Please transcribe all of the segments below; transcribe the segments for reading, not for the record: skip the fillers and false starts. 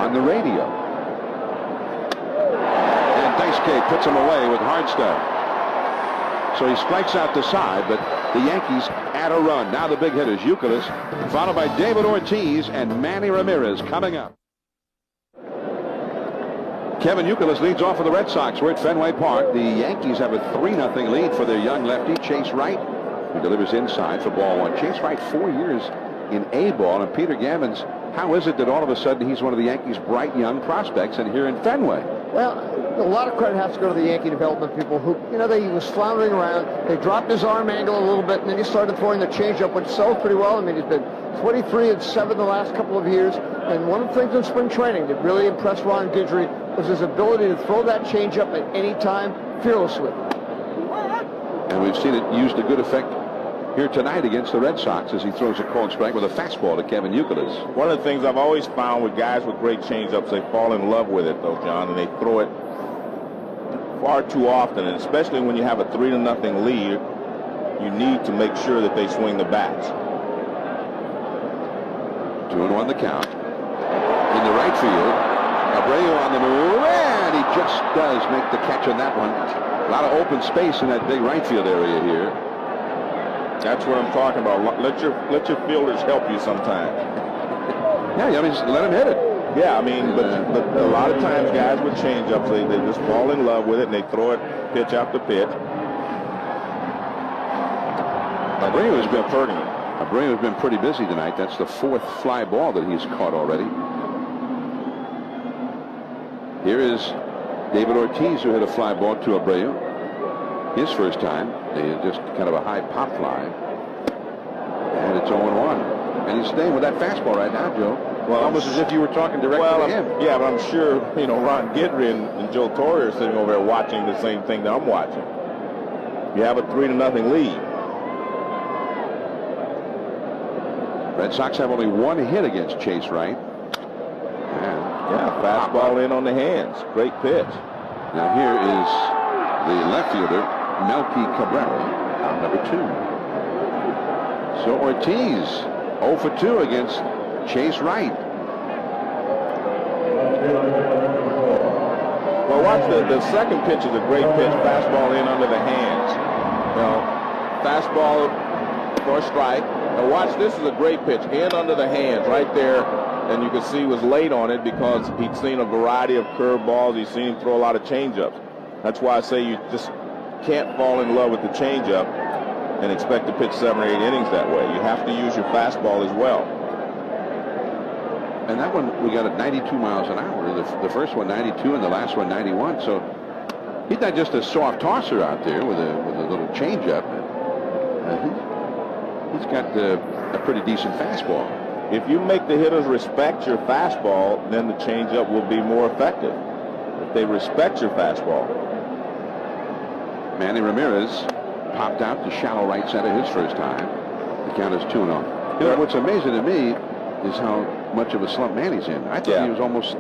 on the radio. And Daisuke puts him away with hard stuff. So he strikes out the side, but the Yankees add a run. Now the big hitters, Youkilis, followed by David Ortiz and Manny Ramirez coming up. Kevin Youkilis leads off for the Red Sox. We're at Fenway Park. The Yankees have a 3-0 lead for their young lefty, Chase Wright, who delivers inside for ball one. Chase Wright, 4 years in A ball. And Peter Gammons, how is it that all of a sudden he's one of the Yankees' bright young prospects and here in Fenway? Well, a lot of credit has to go to the Yankee development people who, he was floundering around. They dropped his arm angle a little bit, and then he started throwing the changeup, which sells pretty well. I mean, he's been 23-7 the last couple of years. And one of the things in spring training that really impressed Ron Guidry was his ability to throw that changeup at any time fearlessly. And we've seen it used to good effect here tonight against the Red Sox as he throws a called strike with a fastball to Kevin Youkilis. One of the things I've always found with guys with great changeups, they fall in love with it, though, John, and they throw it far too often, and especially when you have a 3-0 lead, you need to make sure that they swing the bats. 2-1 the count. In the right field, Abreu on the move, and he just does make the catch on that one. A lot of open space in that big right field area here. That's what I'm talking about. Let your fielders help you sometimes. Yeah, I mean, just let him hit it. Yeah, I mean, but a lot of times guys with changeups, they just fall in love with it and they throw it pitch after pitch. Abreu has been hurting it. Abreu has been pretty busy tonight. That's the 4th fly ball that he's caught already. Here is David Ortiz, who hit a fly ball to Abreu. His first time. Just kind of a high pop fly. And it's 0-1. And he's staying with that fastball right now, Joe. Well, almost as if you were talking directly to him. Yeah, but I'm sure, Ron Guidry and Joe Torre are sitting over there watching the same thing that I'm watching. You have a 3-0 lead. Red Sox have only 1 hit against Chase Wright. Yeah, fastball in on the hands. Great pitch. Now here is the left fielder, Melky Cabrera, on number 2. So Ortiz 0 for 2 against Chase Wright. Well, watch the second pitch is a great pitch. Fastball in under the hands. Fastball for a strike. Now watch, this is a great pitch. In under the hands right there. And you can see he was late on it because he'd seen a variety of curveballs. He's seen him throw a lot of changeups. That's why I say you just can't fall in love with the changeup and expect to pitch 7 or 8 innings that way. You have to use your fastball as well. And that one, we got at 92 miles an hour. The first one 92 and the last one 91. So he's not just a soft tosser out there with a little changeup. He's got a pretty decent fastball. If you make the hitters respect your fastball, then the changeup will be more effective. If they respect your fastball. Manny Ramirez popped out to shallow right center his first time. The count is 2-0. What's amazing to me is how much of a slump Manny's in. I thought he was almost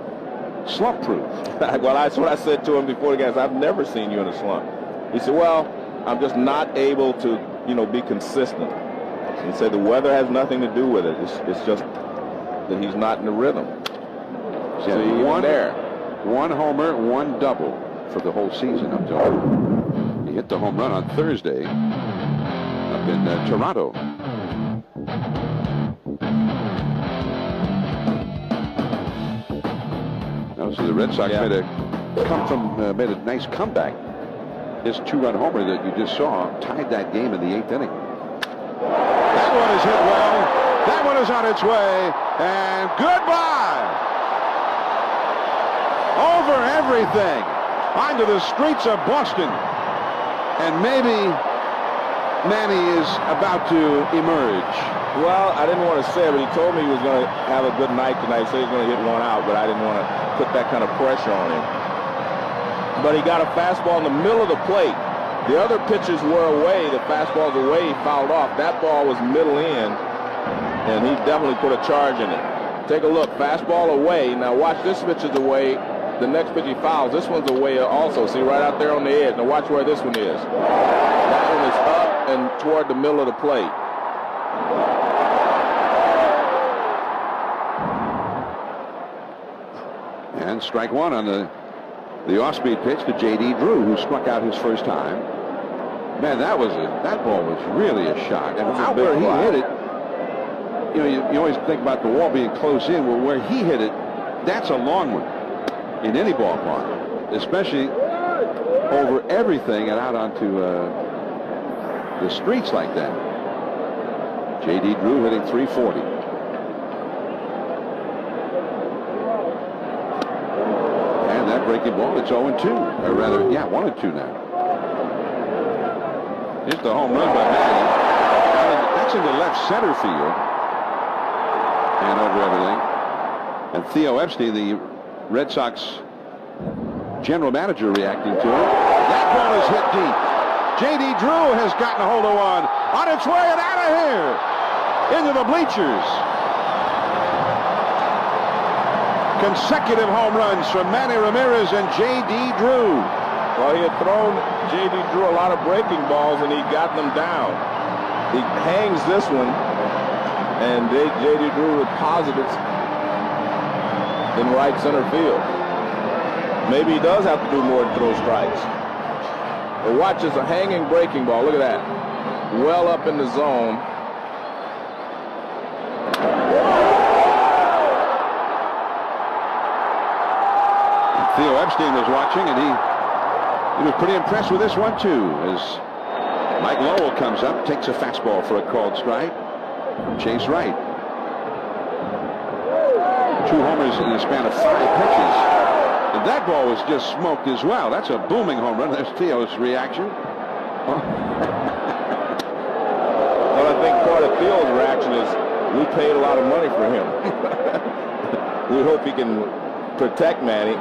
slump-proof. Well, that's what I said to him before the game. I've never seen you in a slump. He said, well, I'm just not able to, be consistent. He said the weather has nothing to do with it. It's just that he's not in the rhythm. So one homer, 1 double for the whole season up to. He hit the home run on Thursday up in Toronto. Now, so the Red Sox made a nice comeback. His 2-run homer that you just saw tied that game in the 8th inning. That one is hit well. That one is on its way. And goodbye. Over everything. Onto the streets of Boston. And maybe Manny is about to emerge. Well, I didn't want to say it, but he told me he was going to have a good night tonight. He said he's going to hit 1 out, but I didn't want to put that kind of pressure on him. But he got a fastball in the middle of the plate. The other pitches were away. The fastball's away. He fouled off. That ball was middle in, and he definitely put a charge in it. Take a look. Fastball away. Now watch, this pitch is away. The next pitch he fouls. This one's away also. See, right out there on the edge. Now watch where this one is. That one is up and toward the middle of the plate. And strike one on the off-speed pitch to J.D. Drew, who struck out his first time. Man, that ball was really a shot. And out where he hit it, you know, you always think about the wall being close in. Well, where he hit it, that's a long one in any ballpark, especially over everything and out onto the streets like that. J.D. Drew hitting .340. And that breaking ball, it's 0-2, or rather, yeah, 1-2 now. Here's the home run by Manning. That's into left center field. And over everything. And Theo Epstein, the Red Sox general manager, reacting to it. That ball is hit deep. J.D. Drew has gotten a hold of one. On its way and out of here. Into the bleachers. Consecutive home runs from Manny Ramirez and J.D. Drew. Well, he had thrown J.D. Drew a lot of breaking balls, and he got them down. He hangs this one, and J.D. Drew deposits it in right center field. Maybe he does have to do more than throw strikes. But watch this, a hanging breaking ball. Look at that. Well up in the zone. Theo Epstein was watching, and he was pretty impressed with this one, too, as Mike Lowell comes up, takes a fastball for a called strike. Chase Wright. 2 homers in the span of 5 pitches. And that ball was just smoked as well. That's a booming home run. There's Theo's reaction. Well, I think part of Theo's reaction is we paid a lot of money for him. We hope he can protect Manny.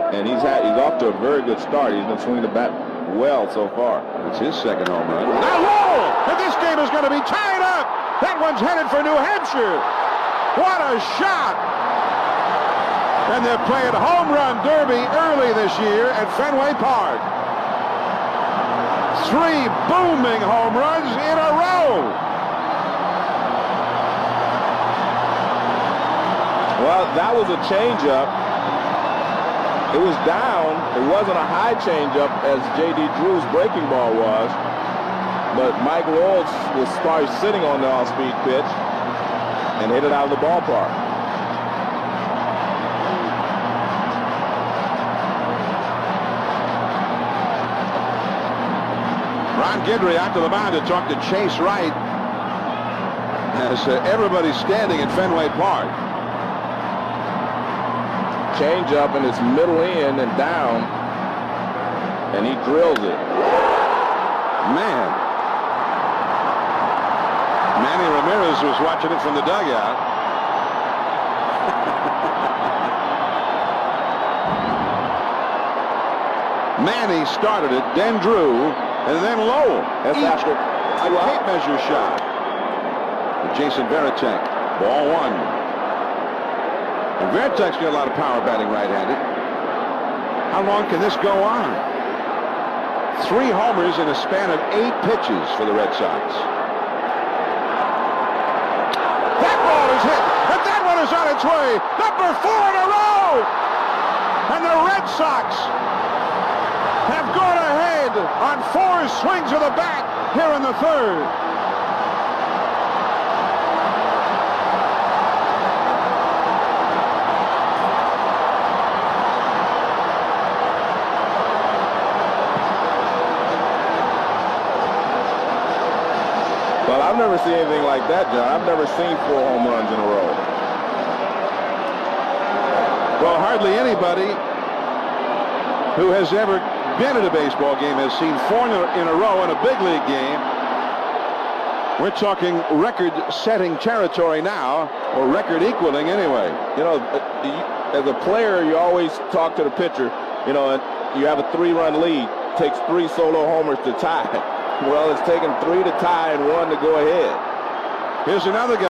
And he's off to a very good start. He's been swinging the bat well so far. That's his second home run. Now Lowell! And this game is going to be tied up! That one's headed for New Hampshire! What a shot! And they're playing home run derby early this year at Fenway Park. 3 booming home runs in a row! Well, that was a changeup. It was down. It wasn't a high changeup as J.D. Drew's breaking ball was. But Mike Lowell was probably sitting on the off-speed pitch and hit it out of the ballpark. Ron Guidry out to the mound to talk to Chase Wright as everybody's standing at Fenway Park. Change up, and it's middle in and down, and he drills it. Man. Manny Ramirez was watching it from the dugout. Manny started it, then Drew, and then Lowell. That's after a tape measure shot. Jason Varitek, ball 1. And Veritek's got a lot of power batting right-handed. How long can this go on? 3 homers in a span of 8 pitches for the Red Sox. That ball is hit, and that one is on its way. Number 4 in a row! And the Red Sox have gone ahead on 4 swings of the bat here in the 3rd. Well, I've never seen anything like that, John. I've never seen 4 home runs in a row. Well, hardly anybody who has ever been at a baseball game has seen 4 in a row in a big league game. We're talking record-setting territory now, or record-equaling anyway. You know, as a player, you always talk to the pitcher, you know, and you have a 3-run lead. It takes 3 solo homers to tie. Well, it's taken 3 to tie and 1 to go ahead. Here's another guy.